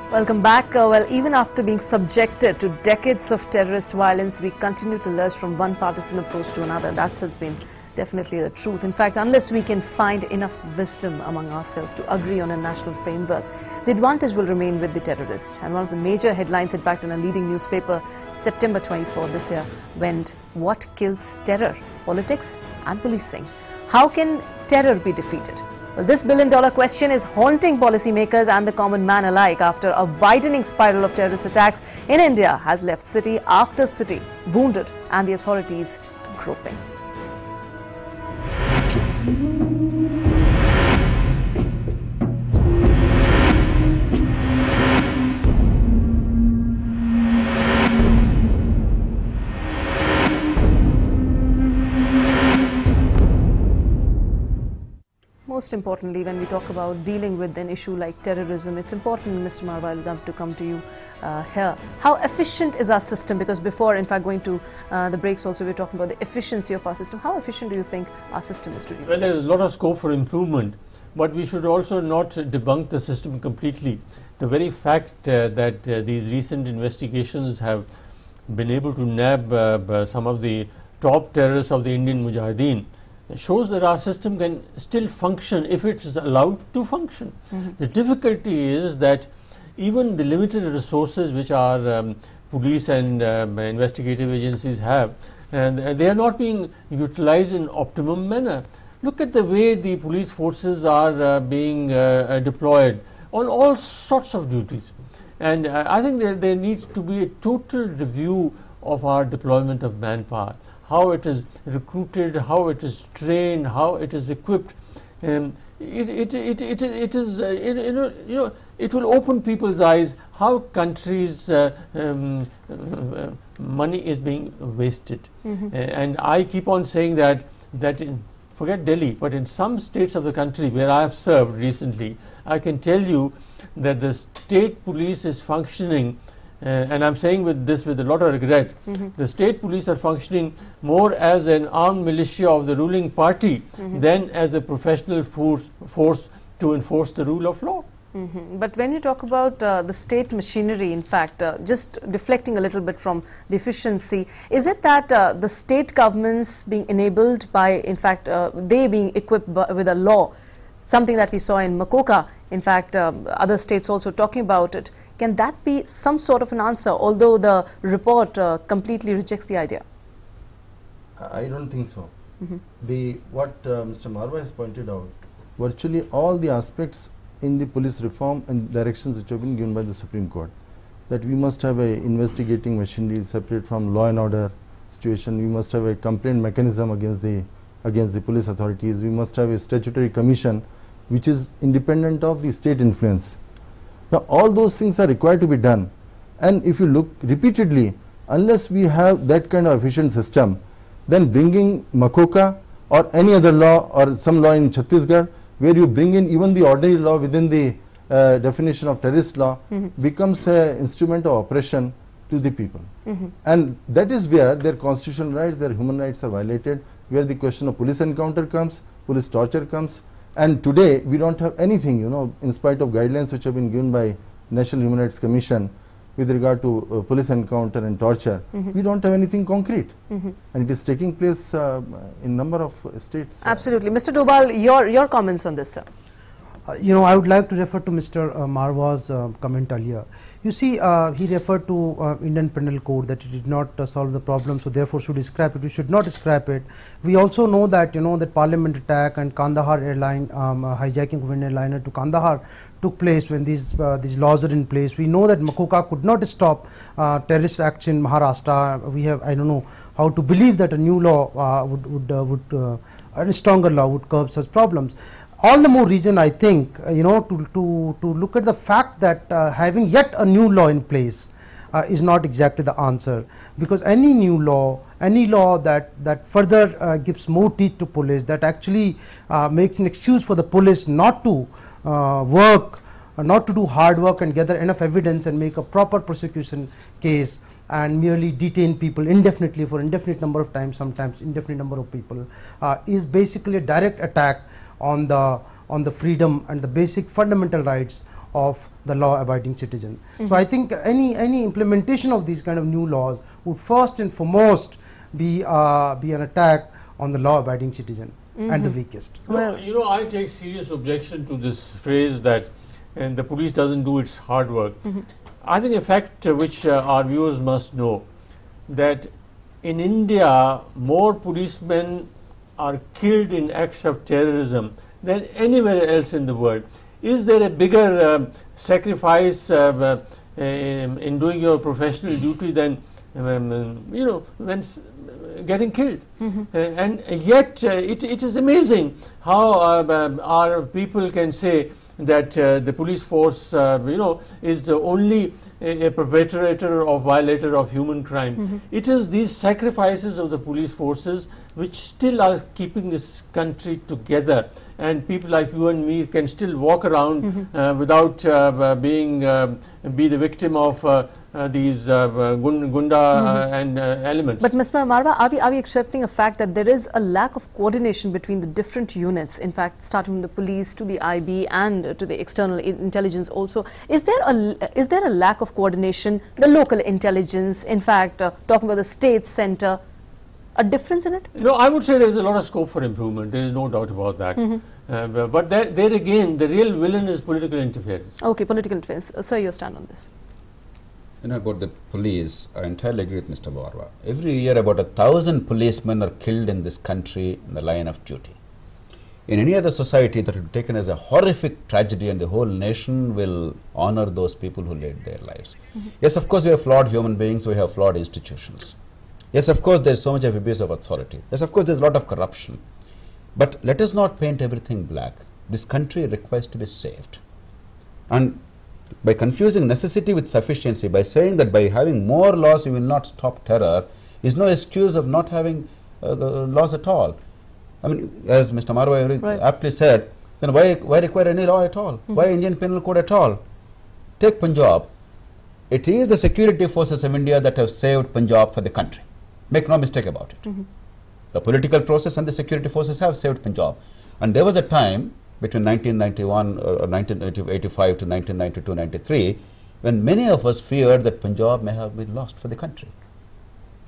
Welcome back. Well, even after being subjected to decades of terrorist violence, we continue to lurch from one partisan approach to another. That has been definitely the truth. In fact, unless we can find enough wisdom among ourselves to agree on a national framework, the advantage will remain with the terrorists. And one of the major headlines, in fact, in a leading newspaper, September 24 this year, went, "What kills terror? Politics and policing. How can terror be defeated?" Well, this billion-dollar question is haunting policymakers and the common man alike after a widening spiral of terrorist attacks in India has left city after city wounded and the authorities groping. Most importantly, when we talk about dealing with an issue like terrorism, it's important, Mr. Marwah, to come to you here. How efficient is our system? Because before, in fact, going to the breaks also, we were talking about the efficiency of our system. How efficient do you think our system is today? Well, there is a lot of scope for improvement, but we should also not debunk the system completely. The very fact that these recent investigations have been able to nab some of the top terrorists of the Indian Mujahideen shows that our system can still function if it is allowed to function. The difficulty is that even the limited resources which our police and investigative agencies have, and they are not being utilized in optimum manner. Look at the way the police forces are being deployed on all sorts of duties, and I think there needs to be a total review of our deployment of manpower. How it is recruited, how it is trained, how it is equipped. It will open people's eyes how countries' money is being wasted. And I keep on saying that forget Delhi, but in some states of the country where I have served recently, I can tell you that the state police is functioning. And I'm saying this with a lot of regret. The state police are functioning more as an armed militia of the ruling party than as a professional force to enforce the rule of law. But when you talk about the state machinery, in fact, just deflecting a little bit from the efficiency, is it that the state governments being enabled by, in fact, they being equipped with a law, something that we saw in Makoka, in fact, other states also talking about it? Can that be some sort of an answer, although the report completely rejects the idea? I don't think so. What Mr. Marwah has pointed out, virtually all the aspects in the police reform and directions which have been given by the Supreme Court, that we must have a investigating machinery separate from law and order situation, we must have a complaint mechanism against the police authorities, we must have a statutory commission which is independent of the state influence. Now, all those things are required to be done, and if you look repeatedly, unless we have that kind of efficient system, then bringing Makoka or any other law or some law in Chhattisgarh, where you bring in even the ordinary law within the definition of terrorist law, becomes an instrument of oppression to the people. And that is where their constitutional rights, their human rights are violated, where the question of police encounter comes, police torture comes. And today we don't have anything, in spite of guidelines which have been given by National Human Rights Commission with regard to police encounter and torture. We don't have anything concrete, and it is taking place in number of states. Absolutely. Mr. Dobal, your comments on this, sir. I would like to refer to Mr. Marwah's comment earlier. You see, he referred to Indian Penal Code, that it did not solve the problem, so therefore should scrap it. We should not scrap it. We also know that that Parliament attack and Kandahar airline hijacking of an airliner to Kandahar took place when these laws are in place. We know that Makoka could not stop terrorist acts in Maharashtra. We have, I don't know how to believe that a new law a stronger law would curb such problems. All the more reason, I think, to look at the fact that having yet a new law in place is not exactly the answer, because any new law, any law that further gives more teeth to police, that actually makes an excuse for the police not to work, not to do hard work and gather enough evidence and make a proper prosecution case, and merely detain people indefinitely for indefinite number of times, sometimes indefinite number of people, is basically a direct attack on the freedom and the basic fundamental rights of the law-abiding citizen. So I think any implementation of these kind of new laws would first and foremost be an attack on the law-abiding citizen and the weakest. Well, you know, I take serious objection to this phrase that the police doesn't do its hard work. I think a fact which our viewers must know, that in India more policemen are killed in acts of terrorism than anywhere else in the world. Is there a bigger sacrifice in doing your professional duty than you know, when getting killed? And yet it is amazing how our people can say that the police force you know, is only a perpetrator or violator of human crime. It is these sacrifices of the police forces which still are keeping this country together, and people like you and me can still walk around without be the victim of these gunda and elements. But Mr. Marwa, are we accepting a fact that there is a lack of coordination between the different units, in fact starting from the police to the IB and to the external intelligence also? Is there a lack of coordination, the local intelligence, in fact talking about the state center, a difference in it? You know, I would say there is a lot of scope for improvement, there is no doubt about that. But there again, the real villain is political interference. Okay, political interference. Sir, your stand on this? You know, about the police, I entirely agree with Mr. Warwa. Every year about 1,000 policemen are killed in this country in the line of duty. In any other society, that would be taken as a horrific tragedy, and the whole nation will honor those people who laid their lives. Yes, of course, we have flawed human beings, we have flawed institutions. Yes, of course, there is so much of abuse of authority. Yes, of course, there is a lot of corruption. But let us not paint everything black. This country requires to be saved. And by confusing necessity with sufficiency, by saying that by having more laws you will not stop terror, is no excuse of not having laws at all. I mean, as Mr. Marwa aptly said, then why require any law at all? Why Indian Penal Code at all? Take Punjab. It is the security forces of India that have saved Punjab for the country. Make no mistake about it. The political process and the security forces have saved Punjab. And there was a time between 1991 or 1985 to 1992-93 when many of us feared that Punjab may have been lost for the country.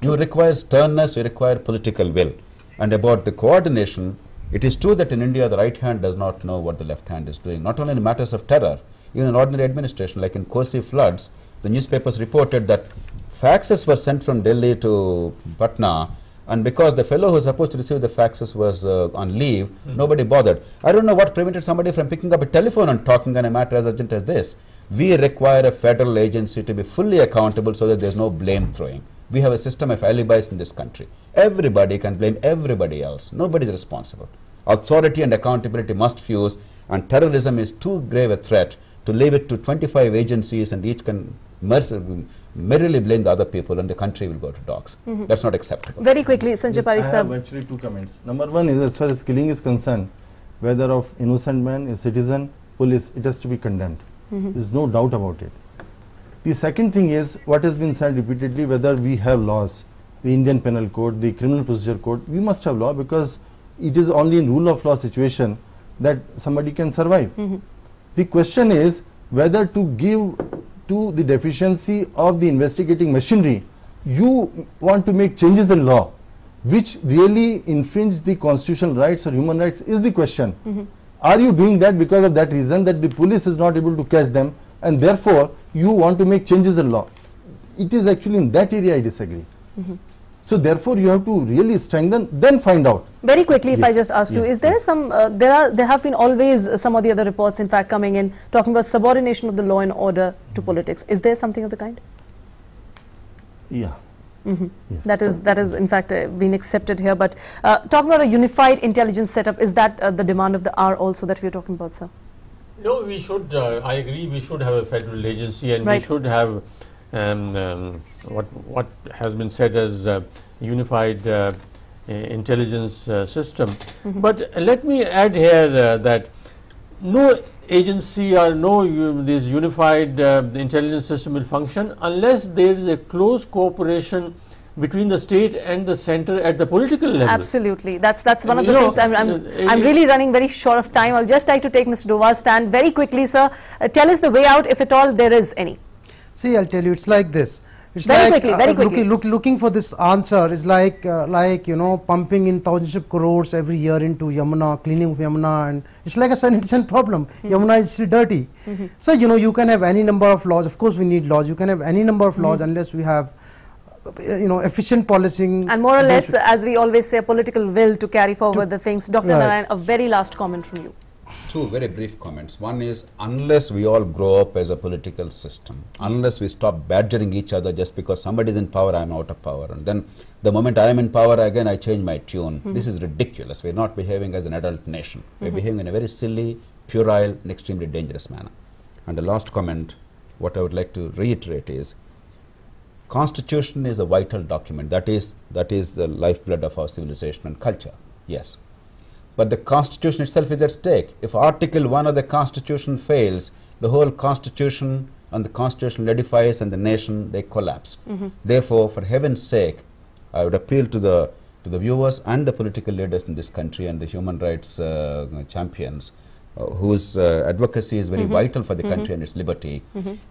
You require sternness, you require political will. And about the coordination, it is true that in India the right hand does not know what the left hand is doing, not only in matters of terror, even in ordinary administration, like in Kosi floods. The newspapers reported that faxes were sent from Delhi to Patna, and because the fellow who was supposed to receive the faxes was on leave, nobody bothered. I don't know what prevented somebody from picking up a telephone and talking on a matter as urgent as this. We require a federal agency to be fully accountable so that there is no blame throwing. We have a system of alibis in this country. Everybody can blame everybody else. Nobody is responsible. Authority and accountability must fuse, and terrorism is too grave a threat to leave it to 25 agencies and each can merrily blame the other people and the country will go to dogs. That's not acceptable. Very quickly, Sanjay Parikh I sir. have actually two comments. Number one is, as far as killing is concerned, whether of innocent man, a citizen, police, it has to be condemned. There is no doubt about it. The second thing is what has been said repeatedly, whether we have laws, the Indian Penal Code, the Criminal Procedure Code, we must have law because it is only in rule of law situation that somebody can survive. The question is whether to give to the deficiency of the investigating machinery, you want to make changes in law which really infringe the constitutional rights or human rights is the question. Are you doing that because of that reason that the police is not able to catch them and therefore you want to make changes in law? It is actually in that area I disagree. So therefore you have to really strengthen, then find out. Very quickly, if Yes. I just ask you, is there some, there have been always some of the other reports in fact coming in talking about subordination of the law and order to politics. Is there something of the kind? Yeah. Yes. That is in fact been accepted here, but talking about a unified intelligence setup, is that the demand of the hour also that we are talking about, sir? No, we should, I agree, we should have a federal agency and Right. we should have what has been said as unified intelligence system. But let me add here that no agency or no this unified intelligence system will function unless there is a close cooperation between the state and the center at the political level. Absolutely. That's one of You the know, things. I'm really running very short of time. I'll just like to take Mr. Doval's stand very quickly, sir. Tell us the way out, if at all there is any. See, I'll tell you, it's like this. It's Very like quickly, very quickly. looking for this answer is like you know, pumping in thousands of crores every year into Yamuna, cleaning of Yamuna, and it's like a sanitation problem. Yamuna is still dirty. So you know, you can have any number of laws. Of course, we need laws. You can have any number of laws unless we have you know, efficient policing. And more or less, as we always say, a political will to carry forward the things. Dr. Narayan, a very last comment from you. Two very brief comments. One is, unless we all grow up as a political system, unless we stop badgering each other just because somebody is in power, I am out of power, and then the moment I am in power again, I change my tune. This is ridiculous. We are not behaving as an adult nation. We are behaving in a very silly, puerile, and extremely dangerous manner. And the last comment, what I would like to reiterate is, Constitution is a vital document. That is the lifeblood of our civilization and culture. Yes. But the Constitution itself is at stake. If Article 1 of the Constitution fails, the whole Constitution and the constitutional edifice and the nation, they collapse. Therefore, for heaven's sake, I would appeal to the viewers and the political leaders in this country and the human rights champions whose advocacy is very vital for the country and its liberty.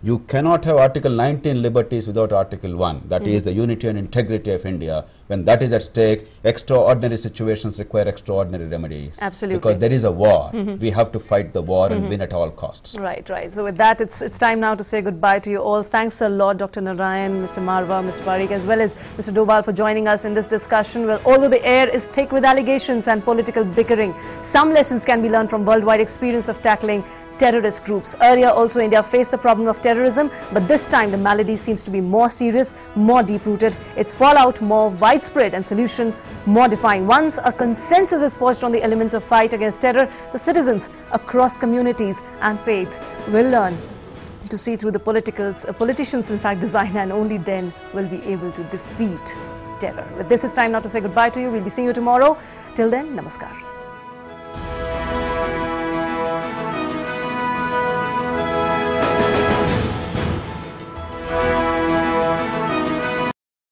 You cannot have Article 19 liberties without Article 1, that is the unity and integrity of India. When that is at stake, extraordinary situations require extraordinary remedies. Absolutely. Because there is a war. We have to fight the war and win at all costs. Right, right. So with that, it's time now to say goodbye to you all. Thanks a lot, Dr. Narayan, Mr. Marwa, Ms. Parikh, as well as Mr. Doval for joining us in this discussion. Well, although the air is thick with allegations and political bickering, some lessons can be learned from worldwide experience of tackling terrorist groups. Earlier also, India faced the problem of terrorism, but this time the malady seems to be more serious, more deep-rooted, its fallout more widespread and solution more defined. Once a consensus is forged on the elements of fight against terror, the citizens across communities and faiths will learn to see through the politicians in fact design, and only then will be able to defeat terror. With this, it's time now to say goodbye to you. We'll be seeing you tomorrow. Till then, namaskar.